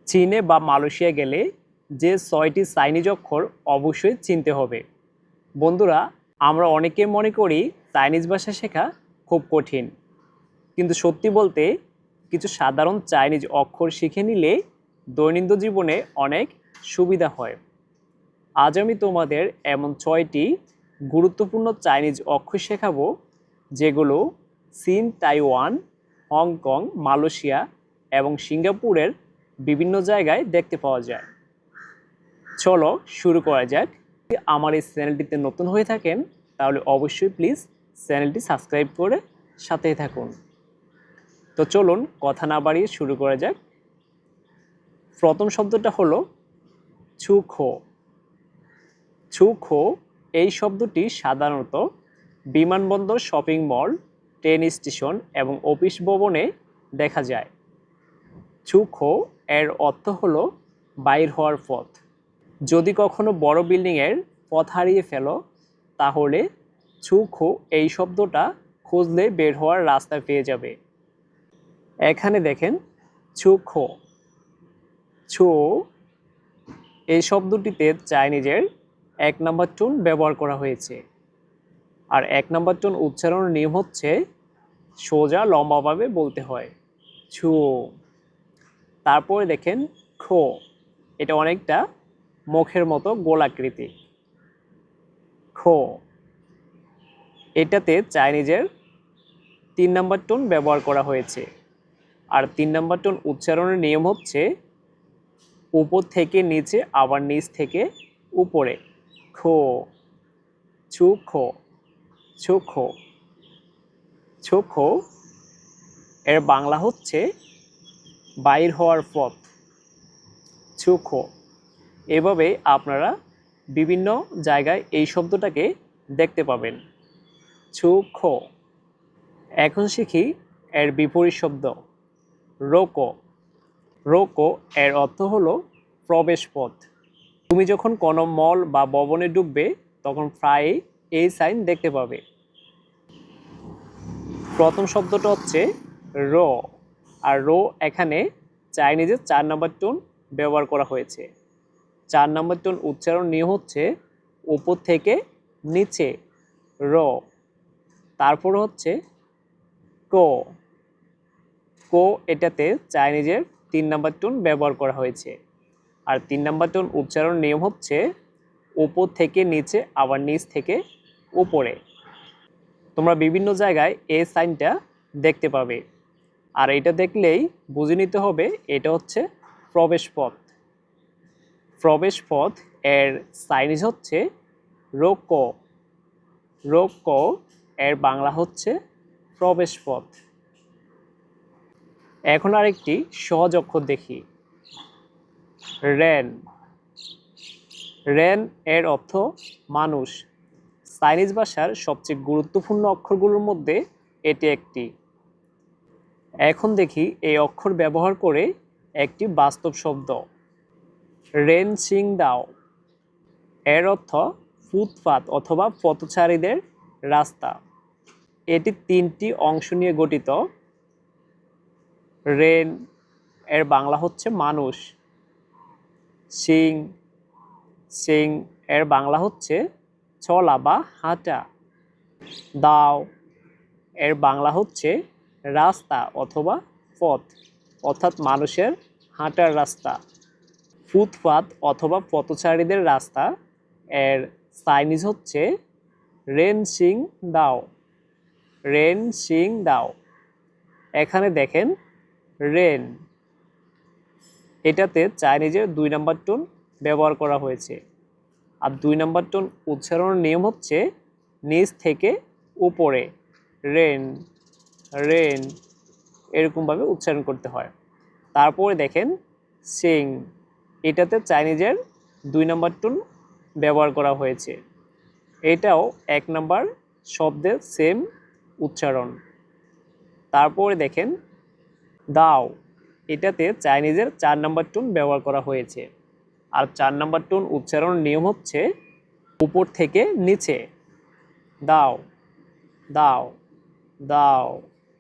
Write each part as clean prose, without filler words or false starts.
চীনে বা মালয়েশিয়া গেলে যে ৬টি চাইনিজ অক্ষর অবশ্যই চিনতে হবে। বন্ধুরা, আমরা অনেকে মনে করি চাইনিজ ভাষা শেখা খুব কঠিন, কিন্তু সত্যি বলতে কিছু সাধারণ চাইনিজ অক্ষর শিখে নিলে দৈনন্দিন জীবনে অনেক সুবিধা হয়। আজ আমি তোমাদের এমন ৬টি গুরুত্বপূর্ণ চাইনিজ অক্ষর শেখাবো, যেগুলো চীন, তাইওয়ান, হংকং, মালয়েশিয়া এবং সিঙ্গাপুরের বিভিন্ন জায়গায় দেখতে পাওয়া যায়। চলো শুরু করা যাক। যদি আমার এই চ্যানেলটিতে নতুন হয়ে থাকেন তাহলে অবশ্যই প্লিজ চ্যানেলটি সাবস্ক্রাইব করে সাথেই থাকুন। তো চলুন কথা না বাড়িয়ে শুরু করা যাক। প্রথম শব্দটা হলো ছুখো। ছুখো এই শব্দটি সাধারণত বিমানবন্দর, শপিং মল, ট্রেন স্টেশন এবং অফিস ভবনে দেখা যায়। ছুখো এর অর্থ হলো বাইর হওয়ার পথ। যদি কখনো বড় বিল্ডিংয়ের পথ হারিয়ে ফেলো তাহলে ছুখো এই শব্দটা খুঁজলে বের হওয়ার রাস্তা পেয়ে যাবে। এখানে দেখেন ছুখো। ছু এই শব্দটিতে চাইনিজের ১ নম্বর টোন ব্যবহার করা হয়েছে। আর ১ নম্বর টোন উচ্চারণের নিয়ম হচ্ছে সোজা লম্বাভাবে বলতে হয়, ছু। তারপরে দেখেন খো, এটা অনেকটা মুখের মতো গোলাকৃতি, খো। এটাতে চাইনিজের ৩ নম্বর টোন ব্যবহার করা হয়েছে। আর ৩ নম্বর টোন উচ্চারণের নিয়ম হচ্ছে উপর থেকে নিচে, আবার নিচ থেকে উপরে, খো, ছুখো, ছুখো। ছুখো এর বাংলা হচ্ছে বাইর হওয়ার পথ, ছুখো। এভাবে আপনারা বিভিন্ন জায়গায় এই শব্দটাকে দেখতে পাবেন, ছুখো। এখন শিখি এর বিপরীত শব্দ, রোকো। রোকো এর অর্থ হলো প্রবেশ পথ। তুমি যখন কোনো মল বা ভবনে ঢুকবে তখন প্রায়ই এই সাইন দেখতে পাবে। প্রথম শব্দটা হচ্ছে রো, আর রো এখানে চাইনিজের ৪ নম্বর টোন ব্যবহার করা হয়েছে। ৪ নম্বর টোন উচ্চারণ নিয়ম হচ্ছে উপর থেকে নিচে, রো। তারপর হচ্ছে কো। কো এটাতে চাইনিজের ৩ নম্বর টোন ব্যবহার করা হয়েছে। আর ৩ নম্বর টোন উচ্চারণ নিয়ম হচ্ছে উপর থেকে নিচে, আবার নিচ থেকে উপরে। তোমরা বিভিন্ন জায়গায় এই সাইনটা দেখতে পাবে। আর এটা দেখলেই বুঝে নিতে হবে এটা হচ্ছে প্রবেশ পথ। প্রবেশ পথ এর চাইনিজ হচ্ছে রোকো। রোকো এর বাংলা হচ্ছে প্রবেশ পথ। এখন আরেকটি সহজ অক্ষর দেখি, রেন। রেন এর অর্থ মানুষ। চাইনিজ ভাষার সবচেয়ে গুরুত্বপূর্ণ অক্ষরগুলোর মধ্যে এটি একটি। এখন দেখি এই অক্ষর ব্যবহার করে একটি বাস্তব শব্দ, রেন সিং দাও। এর অর্থ ফুটপাত অথবা পথচারীদের রাস্তা। এটি ৩টি অংশ নিয়ে গঠিত। রেন এর বাংলা হচ্ছে মানুষ। সিং, সিং এর বাংলা হচ্ছে চলা বা হাঁটা। দাও এর বাংলা হচ্ছে রাস্তা অথবা পথ, অর্থাৎ মানুষের হাঁটার রাস্তা। ফুটপাত অথবা পথচারীদের রাস্তা এর চাইনিজ হচ্ছে রেন সিং দাও, রেন সিং দাও। এখানে দেখেন রেন, এটাতে চাইনিজের ২ নম্বর টোন ব্যবহার করা হয়েছে। আর ২ নম্বর টোন উচ্চারণের নিয়ম হচ্ছে নিচ থেকে উপরে, রেন, রেন, এরকমভাবে উচ্চারণ করতে হয়। তারপরে দেখেন সিং, এটাতে চাইনিজের ২ নম্বর টোন ব্যবহার করা হয়েছে। এটাও ১ নম্বর শব্দের সেম উচ্চারণ। তারপরে দেখেন দাও, এটাতে চাইনিজের ৪ নম্বর টোন ব্যবহার করা হয়েছে। আর ৪ নম্বর টোন উচ্চারণের নিয়ম হচ্ছে উপর থেকে নিচে, দাও, দাও, দাও,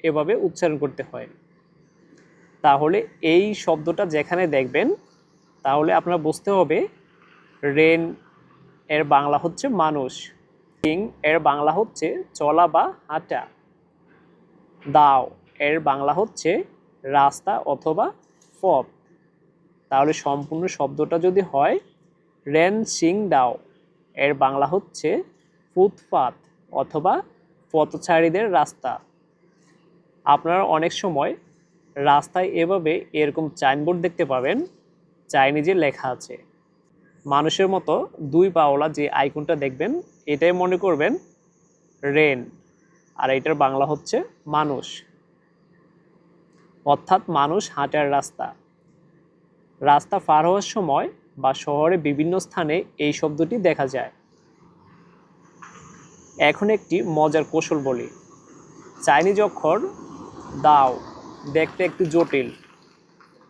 এভাবে উচ্চারণ করতে হয়। তাহলে এই শব্দটা যেখানে দেখবেন তাহলে আপনার বুঝতে হবে রেন এর বাংলা হচ্ছে মানুষ, কিং এর বাংলা হচ্ছে চলা বা হাঁটা, দাও এর বাংলা হচ্ছে রাস্তা অথবা পথ। তাহলে সম্পূর্ণ শব্দটা যদি হয় রেন সিং দাও এর বাংলা হচ্ছে ফুটপাত অথবা পথচারীদের রাস্তা। আপনারা অনেক সময় রাস্তায় এভাবে এরকম সাইনবোর্ড দেখতে পাবেন, চাইনিজে লেখা আছে। মানুষের মতো দুই পাওলা যে আইকনটা দেখবেন এটাই মনে করবেন রেন, আর এটার বাংলা হচ্ছে মানুষ, অর্থাৎ মানুষ হাঁটার রাস্তা। রাস্তা পার হওয়ার সময় বা শহরে বিভিন্ন স্থানে এই শব্দটি দেখা যায়। এখন একটি মজার কৌশল বলি। চাইনিজ অক্ষর দাও দেখতে একটু জটিল,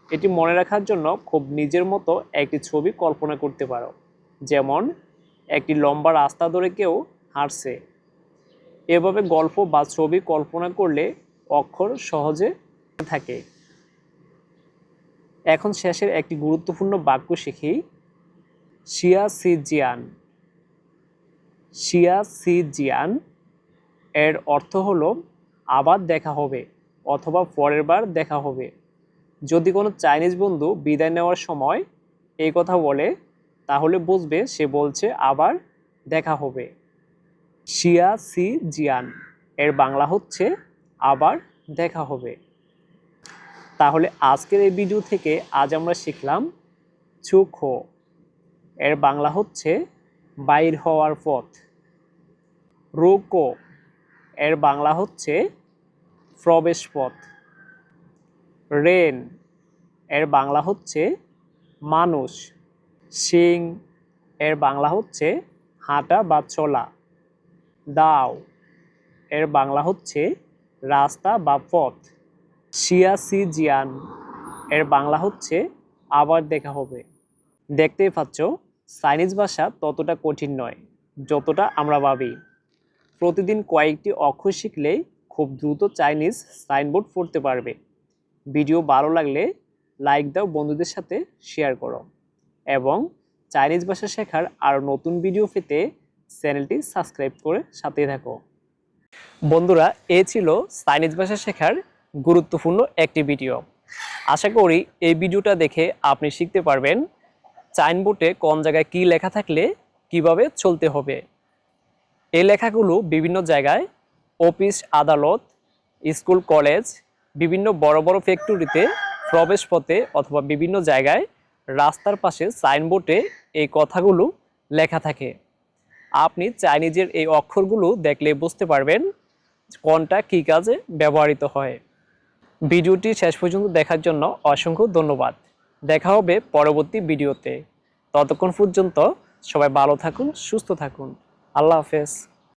এটি মনে রাখার জন্য খুব নিজের মতো একটি ছবি কল্পনা করতে পারো। যেমন একটি লম্বা রাস্তা ধরে কেউ হাঁটছে। এভাবে গল্প বা ছবি কল্পনা করলে অক্ষর সহজে থাকে। এখন শেষের একটি গুরুত্বপূর্ণ বাক্য শিখি, শিয়া সি জিয়ান। শিয়া সি জিয়ান এর অর্থ হলো আবার দেখা হবে অথবা পরের বার দেখা হবে। যদি কোনো চাইনিজ বন্ধু বিদায় নেওয়ার সময় এই কথা বলে তাহলে বুঝবে সে বলছে আবার দেখা হবে। শিয়া সি জিয়ান এর বাংলা হচ্ছে আবার দেখা হবে। তাহলে আজকের এই ভিডিও থেকে আজ আমরা শিখলাম চুখো এর বাংলা হচ্ছে বাইর হওয়ার পথ, রোকো এর বাংলা হচ্ছে প্রবেশ পথ, রেন এর বাংলা হচ্ছে মানুষ, সিং এর বাংলা হচ্ছে হাঁটা বা চলা, দাও এর বাংলা হচ্ছে রাস্তা বা পথ, শিয়া সি জিয়ান এর বাংলা হচ্ছে আবার দেখা হবে। দেখতেই পাচ্ছ চাইনিজ ভাষা ততটা কঠিন নয় যতটা আমরা ভাবি। প্রতিদিন কয়েকটি অক্ষর শিখলেই খুব দ্রুত চাইনিজ সাইনবোর্ড পড়তে পারবে। ভিডিও ভালো লাগলে লাইক দাও, বন্ধুদের সাথে শেয়ার করো এবং চাইনিজ ভাষা শেখার আরও নতুন ভিডিও পেতে চ্যানেলটি সাবস্ক্রাইব করে সাথে থাকো। বন্ধুরা, এ ছিল চাইনিজ ভাষা শেখার গুরুত্বপূর্ণ একটি ভিডিও। আশা করি এই ভিডিওটা দেখে আপনি শিখতে পারবেন সাইনবোর্ডে কোন জায়গায় কী লেখা থাকলে কিভাবে চলতে হবে। এই লেখাগুলো বিভিন্ন জায়গায় অফিস, আদালত, স্কুল, কলেজ, বিভিন্ন বড় বড় ফ্যাক্টরিতে প্রবেশ পথে অথবা বিভিন্ন জায়গায় রাস্তার পাশে সাইনবোর্ডে এই কথাগুলো লেখা থাকে। আপনি চাইনিজের এই অক্ষরগুলো দেখলে বুঝতে পারবেন কোনটা কী কাজে ব্যবহৃত হয়। ভিডিওটি শেষ পর্যন্ত দেখার জন্য অসংখ্য ধন্যবাদ। দেখা হবে পরবর্তী ভিডিওতে। ততক্ষণ পর্যন্ত সবাই ভালো থাকুন, সুস্থ থাকুন। আল্লাহ হাফেজ।